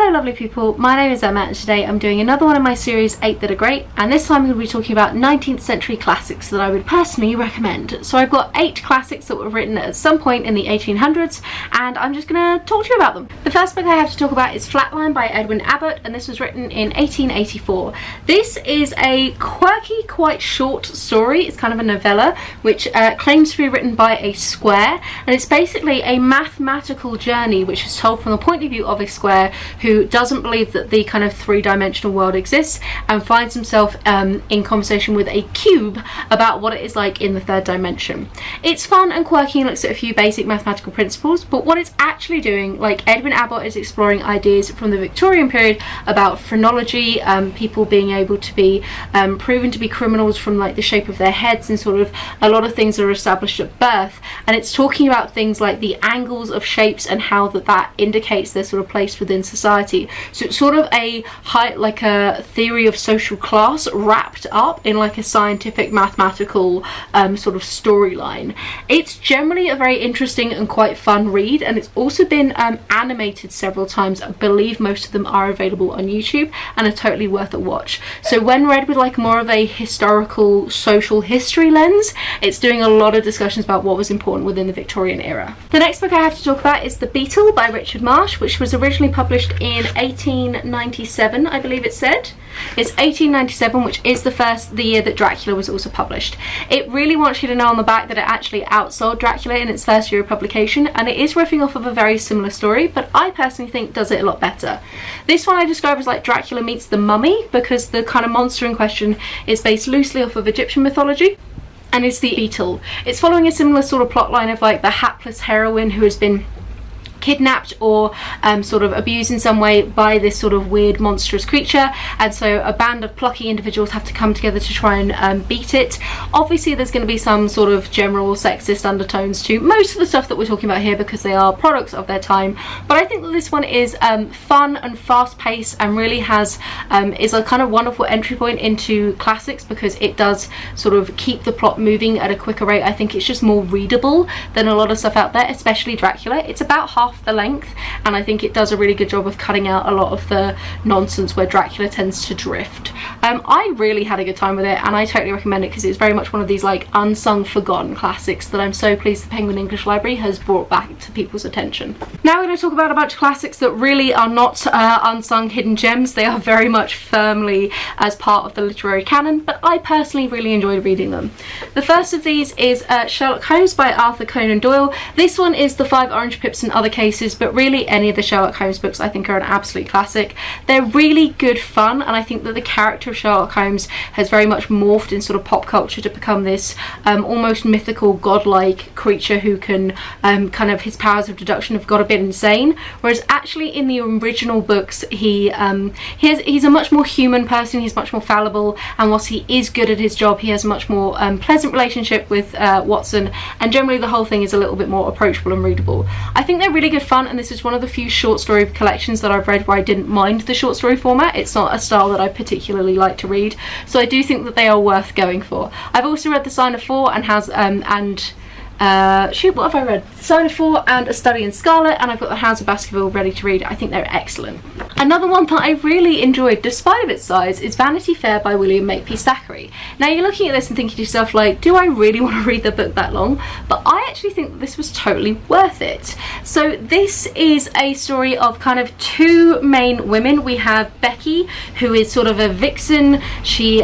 Hello lovely people, my name is Emma and today I'm doing another one of my series 8 That Are Great, and this time I'm going to be talking about 19th century classics that I would personally recommend. So I've got 8 classics that were written at some point in the 1800s and I'm just going to talk to you about them. The first book I have to talk about is Flatline by Edwin Abbot, and this was written in 1884. This is a quirky, quite short story. It's kind of a novella which claims to be written by a square, and it's basically a mathematical journey which is told from the point of view of a square who doesn't believe that the kind of three-dimensional world exists and finds himself in conversation with a cube about what it is like in the third dimension. It's fun and quirky and looks at a few basic mathematical principles, but what it's actually doing, like Edwin Abbot is exploring ideas from the Victorian period about phrenology, people being able to be proven to be criminals from like the shape of their heads and sort of a lot of things that are established at birth, and it's talking about things like the angles of shapes and how that indicates their sort of place within society. So it's sort of a theory of social class wrapped up in like a scientific mathematical sort of storyline. It's generally a very interesting and quite fun read, and it's also been animated several times. I believe most of them are available on YouTube and are totally worth a watch. So when read with like more of a historical social history lens, it's doing a lot of discussions about what was important within the Victorian era. The next book I have to talk about is The Beetle by Richard Marsh, which was originally published in 1897, I believe it said. It's 1897, which is the year that Dracula was also published. It really wants you to know on the back that it actually outsold Dracula in its first year of publication, and it is riffing off of a very similar story, but I personally think does it a lot better. This one I describe as like Dracula meets the Mummy, because the kind of monster in question is based loosely off of Egyptian mythology, and it's the Beetle. It's following a similar sort of plot line of like the hapless heroine who has been kidnapped or sort of abused in some way by this sort of weird monstrous creature, and so a band of plucky individuals have to come together to try and beat it. Obviously there's going to be some sort of general sexist undertones to most of the stuff that we're talking about here because they are products of their time, but I think that this one is fun and fast paced and really has is a kind of wonderful entry point into classics because it does sort of keep the plot moving at a quicker rate. I think it's just more readable than a lot of stuff out there, especially Dracula. It's about half the length, and I think it does a really good job of cutting out a lot of the nonsense where Dracula tends to drift. I really had a good time with it, and I totally recommend it because it's very much one of these like unsung, forgotten classics that I'm so pleased the Penguin English Library has brought back to people's attention. Now we're going to talk about a bunch of classics that really are not unsung hidden gems. They are very much firmly as part of the literary canon, but I personally really enjoyed reading them. The first of these is Sherlock Holmes by Arthur Conan Doyle. This one is the 5 Orange Pips and Other Cases, but really any of the Sherlock Holmes books I think are an absolute classic. They're really good fun, and I think that the character of Sherlock Holmes has very much morphed in sort of pop culture to become this almost mythical godlike creature who can kind of, his powers of deduction have got a bit insane, whereas actually in the original books he's a much more human person. He's much more fallible, and whilst he is good at his job, he has a much more pleasant relationship with Watson, and generally the whole thing is a little bit more approachable and readable. I think they're really good fun, and this is one of the few short story collections that I've read where I didn't mind the short story format. It's not a style that I particularly like to read, so I do think that they are worth going for. I've also read The Sign of Four and what have I read? Sign of Four and A Study in Scarlet, and I've got The Hounds of Baskerville ready to read. I think they're excellent. Another one that I really enjoyed, despite of its size, is Vanity Fair by William Makepeace Thackeray. Now you're looking at this and thinking to yourself like, do I really want to read the book that long? But I actually think that this was totally worth it. So this is a story of kind of 2 main women. We have Becky, who is sort of a vixen. She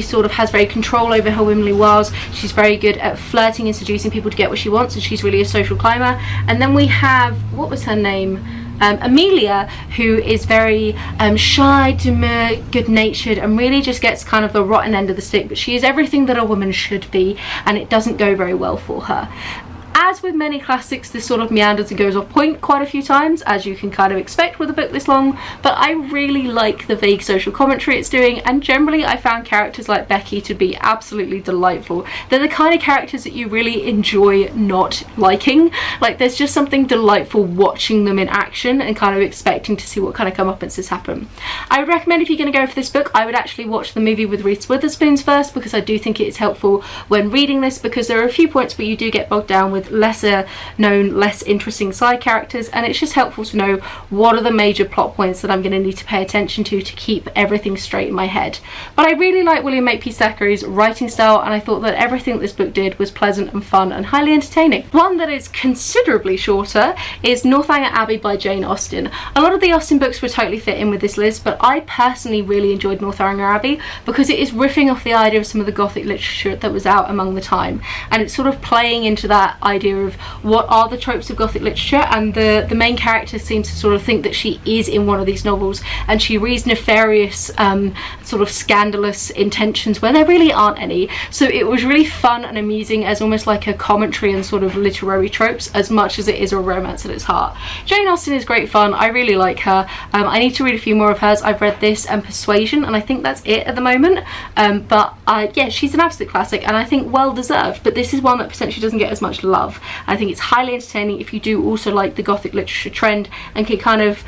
sort of has very control over her womanly wiles. She's very good at flirting and seducing people to get what she wants, and she's really a social climber. And then we have, what was her name? Emile, who is very shy, demure, good-natured, and really just gets kind of the rotten end of the stick, but she is everything that a woman should be, and it doesn't go very well for her. As with many classics, this sort of meanders and goes off point quite a few times, as you can kind of expect with a book this long, but I really like the vague social commentary it's doing, and generally I found characters like Becky to be absolutely delightful. They're the kind of characters that you really enjoy not liking. Like, there's just something delightful watching them in action and kind of expecting to see what kind of comeuppances happen. I would recommend, if you're going to go for this book, I would actually watch the movie with Reese Witherspoon first, because I do think it is helpful when reading this, because there are a few points where you do get bogged down with lesser known, less interesting side characters, and it's just helpful to know what are the major plot points that I'm going to need to pay attention to keep everything straight in my head. But I really like William Makepeace Thackeray's writing style, and I thought that everything this book did was pleasant and fun and highly entertaining. One that is considerably shorter is Northanger Abbey by Jane Austen. A lot of the Austen books would totally fit in with this list, but I personally really enjoyed Northanger Abbey because it is riffing off the idea of some of the Gothic literature that was out among the time, and it's sort of playing into that idea of what are the tropes of Gothic literature, and the main character seems to sort of think that she is in one of these novels, and she reads nefarious sort of scandalous intentions where there really aren't any. So it was really fun and amusing as almost like a commentary on sort of literary tropes as much as it is a romance at its heart. Jane Austen is great fun. I really like her. I need to read a few more of hers. I've read this and Persuasion, and I think that's it at the moment. But yeah, she's an absolute classic, and I think well deserved, but this is one that potentially doesn't get as much love. I think it's highly entertaining if you do also like the Gothic literature trend and can kind of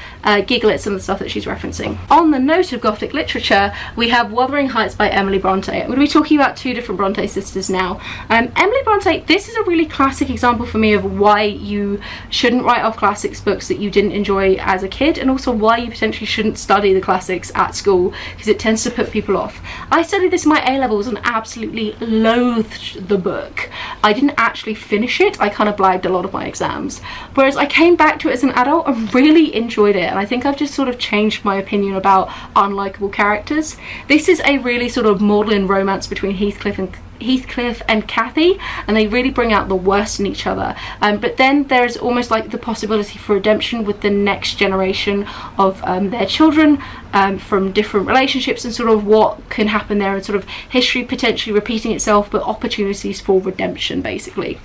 giggle at some of the stuff that she's referencing. On the note of Gothic literature, we have Wuthering Heights by Emily Bronte. I'm going to be talking about two different Bronte sisters now. Emily Bronte, this is a really classic example for me of why you shouldn't write off classics books that you didn't enjoy as a kid, and also why you potentially shouldn't study the classics at school, because it tends to put people off. I studied this in my A-levels and absolutely loathed the book. I didn't actually finish it. I kind of blagged a lot of my exams, whereas I came back to it as an adult and really enjoyed it, and I think I've just sort of changed my opinion about unlikable characters. This is a really sort of maudlin romance between Heathcliff and Cathy, and they really bring out the worst in each other, but then there's almost like the possibility for redemption with the next generation of their children from different relationships, and sort of what can happen there, and sort of history potentially repeating itself, but opportunities for redemption basically.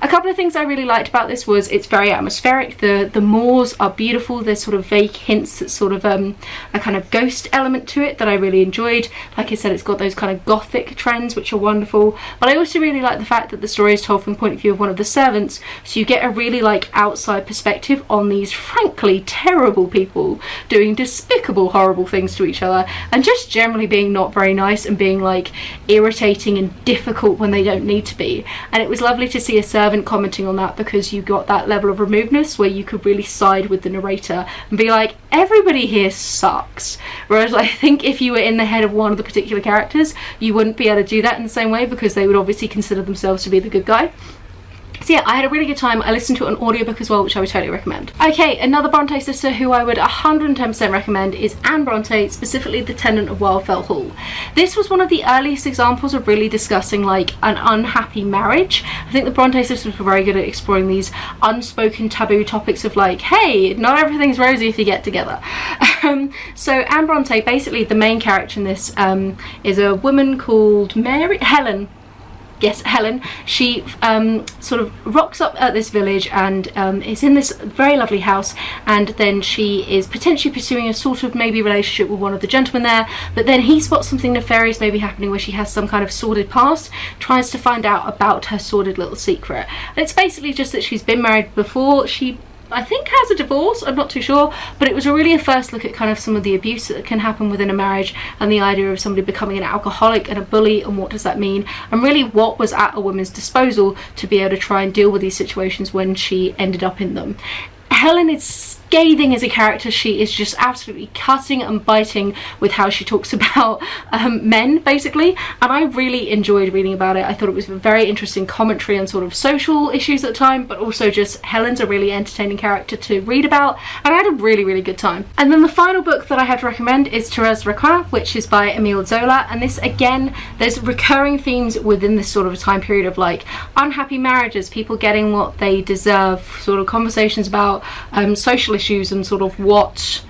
A couple of things I really liked about this was it's very atmospheric. The moors are beautiful. There's sort of vague hints that sort of a kind of ghost element to it that I really enjoyed. Like I said, it's got those kind of Gothic trends which are wonderful, but I also really like the fact that the story is told from the point of view of one of the servants, so you get a really like outside perspective on these frankly terrible people doing despicable, horrible things to each other, and just generally being not very nice and being like irritating and difficult when they don't need to be. And it was lovely to see a servant commenting on that, because you got that level of removedness where you could really side with the narrator and be like, everybody here sucks. Whereas I think if you were in the head of one of the particular characters, you wouldn't be able to do that in the same way, because they would obviously consider themselves to be the good guy. So yeah, I had a really good time. I listened to an audiobook as well, which I would totally recommend. Okay, another Bronte sister who I would 110% recommend is Anne Bronte, specifically The Tenant of Wildfell Hall. This was one of the earliest examples of really discussing like an unhappy marriage. I think the Bronte sisters were very good at exploring these unspoken taboo topics of like, hey, not everything's rosy if you get together. So Anne Bronte, basically the main character in this is a woman called Helen. Yes, Helen. She sort of rocks up at this village and is in this very lovely house, and then she is potentially pursuing a sort of maybe relationship with one of the gentlemen there, but then he spots something nefarious maybe happening where she has some kind of sordid past, tries to find out about her sordid little secret. And it's basically just that she's been married before. She, I think, has a divorce, I'm not too sure, but it was really a first look at kind of some of the abuse that can happen within a marriage, and the idea of somebody becoming an alcoholic and a bully, and what does that mean, and really what was at a woman's disposal to be able to try and deal with these situations when she ended up in them. Helen is scathing as a character. She is just absolutely cutting and biting with how she talks about men basically, and I really enjoyed reading about it. I thought it was a very interesting commentary on sort of social issues at the time, but also just Helen's a really entertaining character to read about, and I had a really good time. And then the final book that I have to recommend is Therese Ricardo, which is by Emile Zola, and this again, there's recurring themes within this sort of a time period of like unhappy marriages, people getting what they deserve, sort of conversations about social issues and sort of what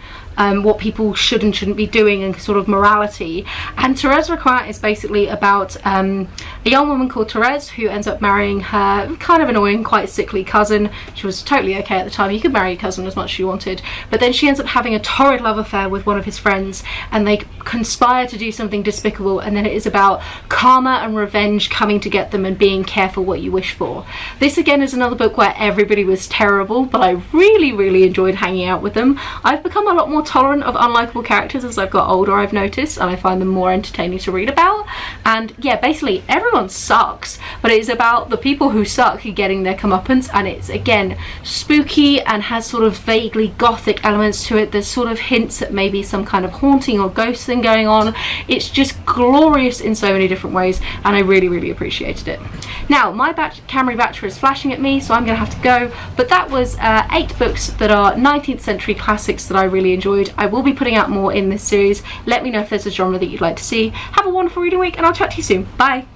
people should and shouldn't be doing, and sort of morality. And Therese Raquin is basically about a young woman called Therese who ends up marrying her kind of annoying, quite sickly cousin. She was totally okay at the time. You could marry your cousin as much as you wanted, but then she ends up having a torrid love affair with one of his friends, and they conspire to do something despicable, and then it is about karma and revenge coming to get them, and being careful what you wish for. This again is another book where everybody was terrible, but I really enjoyed hanging out with them. I've become a lot more tolerant of unlikable characters as I've got older, I've noticed, and I find them more entertaining to read about. And yeah, basically everyone sucks, but it is about the people who suck getting their comeuppance, and it's again spooky and has sort of vaguely gothic elements to it. There's sort of hints at maybe some kind of haunting or ghost thing going on. It's just glorious in so many different ways, and I really appreciated it. Now my Camry battery is flashing at me, so I'm gonna have to go, but that was 8 books that are 19th century classics that I really enjoyed. I will be putting out more in this series. Let me know if there's a genre that you'd like to see. Have a wonderful reading week, and I'll chat to you soon. Bye.